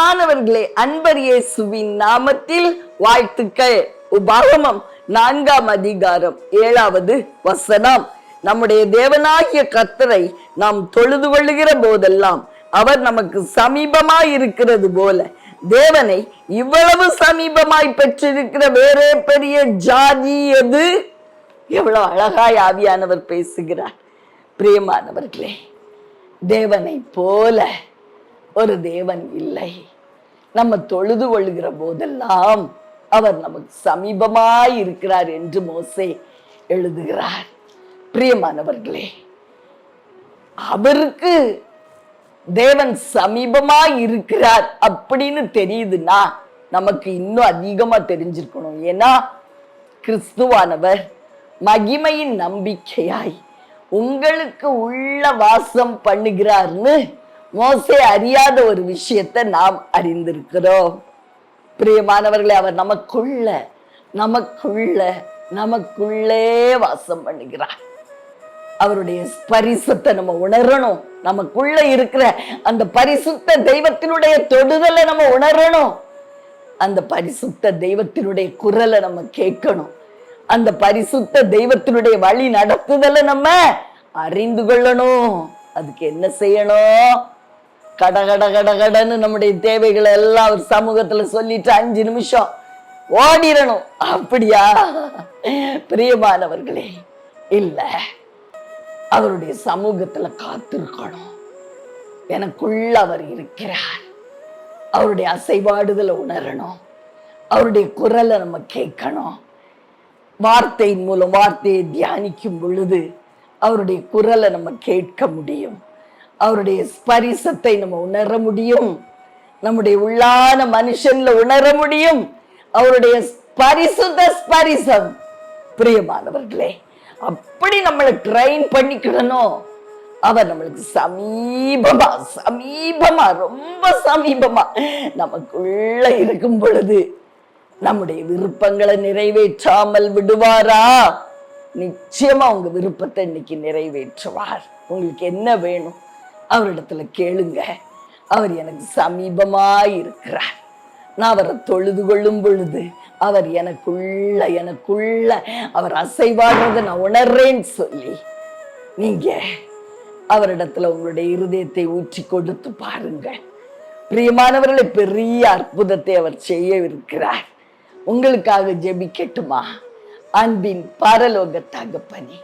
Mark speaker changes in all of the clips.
Speaker 1: பிரியமானவர்களே, அன்பர் இயேசுவின் நாமத்தில் வாழ்த்துக்கள். உபாகமம் 4ஆம் அதிகாரம் 7வது வசனம். நம்முடைய தேவனாகிய கர்த்தரை நாம் தொழுது கொள்ளுகிற போதெல்லாம் அவர் நமக்கு சமீபமாய் இருக்கிறது போல, தேவனை இவ்வளவு சமீபமாய் பெற்றிருக்கிற வேறே பெரிய ஜாதி எது? எவ்வளவு அழகாய் ஆவியானவர் பேசுகிறார். பிரியமானவர்களே, தேவனை போல ஒரு தேவன் இல்லை. நம்ம தொழுது கொள்ளுகிற போதெல்லாம் அவர் நமக்கு சமீபமாய் இருக்கிறார் என்று மோசே எழுதுகிறார். பிரியமானவர்களே, அவருக்கு தேவன் சமீபமாய் இருக்கிறார் அப்படின்னு தெரியுதுன்னா நமக்கு இன்னும் அதிகமா தெரிஞ்சிருக்கணும். ஏன்னா கிறிஸ்துவானவர் மகிமையின் நம்பிக்கையாய் உங்களுக்கு உள்ள வாசம் பண்ணுகிறார்னு மோசே அறியாத ஒரு விஷயத்தை நாம் அறிந்திருக்கிறோம். பிரியமானவர்களே, அவர் நமக்குள்ளே வாசம் பண்ணுகிறார். அவருடைய பரிசுத்தை நம்ம உணரணும். நமக்குள்ள இருக்கிற அந்த பரிசுத்த தெய்வத்தினுடைய தொடுதலை நம்ம உணரணும். அந்த பரிசுத்த தெய்வத்தினுடைய குரலை நம்ம கேட்கணும். அந்த பரிசுத்த தெய்வத்தினுடைய வழி நடத்துதலை நம்ம அறிந்து கொள்ளணும். அதுக்கு என்ன செய்யணும்? கடன்னு நம்முடைய தேவைகளை எல்லாம் ஒரு சமூகத்துல சொல்லிட்டு 5 நிமிஷம் ஓடிடணும். அப்படியா? பிரியமானவர்களே, இல்ல, அவருடைய சமூகத்துல காத்திருக்கணும். எனக்குள்ள அவர் இருக்கிறார். அவருடைய அசைவாடுதலை உணரணும். அவருடைய குரலை நம்ம கேட்கணும். வார்த்தையின் மூலம் வார்த்தையை தியானிக்கும் பொழுது அவருடைய குரலை நம்ம கேட்க முடியும். அவருடைய ஸ்பரிசத்தை நம்ம உணர முடியும். நம்முடைய உள்ளான மனுஷன்ல உணர முடியும் அவருடைய பரிசுத்த ஸ்பரிசம். பிரியமானவர்களே, அப்படி நம்மளை ட்ரெயின் பண்ணிக்கிடணும். அவர் நம்மளுக்கு சமீபமா ரொம்ப சமீபமா நமக்குள்ள இருக்கும் பொழுது நம்முடைய விருப்பங்களை நிறைவேற்றாமல் விடுவாரா? நிச்சயமா உங்க விருப்பத்தை இன்னைக்கு நிறைவேற்றுவார். உங்களுக்கு என்ன வேணும்? அவரிடத்துல கேளுங்க. அவர் எனக்கு சமீபமாய் இருக்கிறார். நான் அவரை தொழுது கொள்ளும் பொழுது அவர் எனக்குள்ள அவர் அசைவாடுறதை நான் உணர்றேன்னு சொல்லி நீங்க அவரிடத்துல உங்களுடைய இருதயத்தை ஊற்றி கொடுத்து பாருங்க. பிரியமானவர்களை, பெரிய அற்புதத்தை அவர் செய்ய இருக்கிறார். உங்களுக்காக ஜெபிக்கட்டுமா? அன்பின் பரலோக தகப்பனே,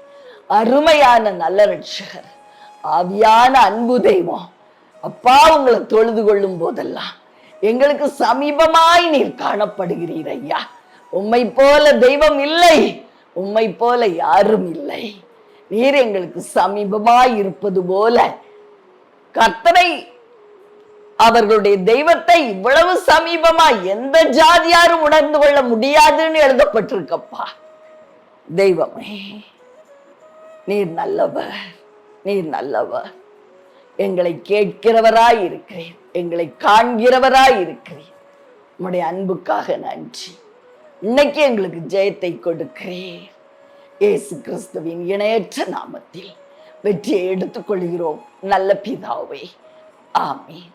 Speaker 1: அருமையான நல்ல ரட்சகர், ஆவியான அன்பு தெய்வம், அப்பா, உங்களை தொழுது கொள்ளும் போதெல்லாம் எங்களுக்கு சமீபமாய் நீர் காணப்படுகிறீர் ஐயா. உம்மை போல தெய்வம் இல்லை, உம்மை போல யாரும் இல்லை. நீர் எங்களுக்கு சமீபமாய் இருப்பது போல கர்த்தரை, அவர்களுடைய தெய்வத்தை இவ்வளவு சமீபமா எந்த ஜாதியாரும் உணர்ந்து கொள்ள முடியாதுன்னு எழுதப்பட்டிருக்கப்பா. தெய்வமே, நீர் நல்லவர். எங்களை கேட்கிறவராய் இருக்கிறேன், எங்களை காண்கிறவராய் இருக்கிறேன். உம்முடைய அன்புக்காக நன்றி. இன்னைக்கு எங்களுக்கு ஜெயத்தை கொடுக்கிறேன். இயேசு கிறிஸ்துவின் இணையற்ற நாமத்தில் வெற்றியை எடுத்துக் கொள்கிறோம் நல்ல பிதாவே. ஆமென்.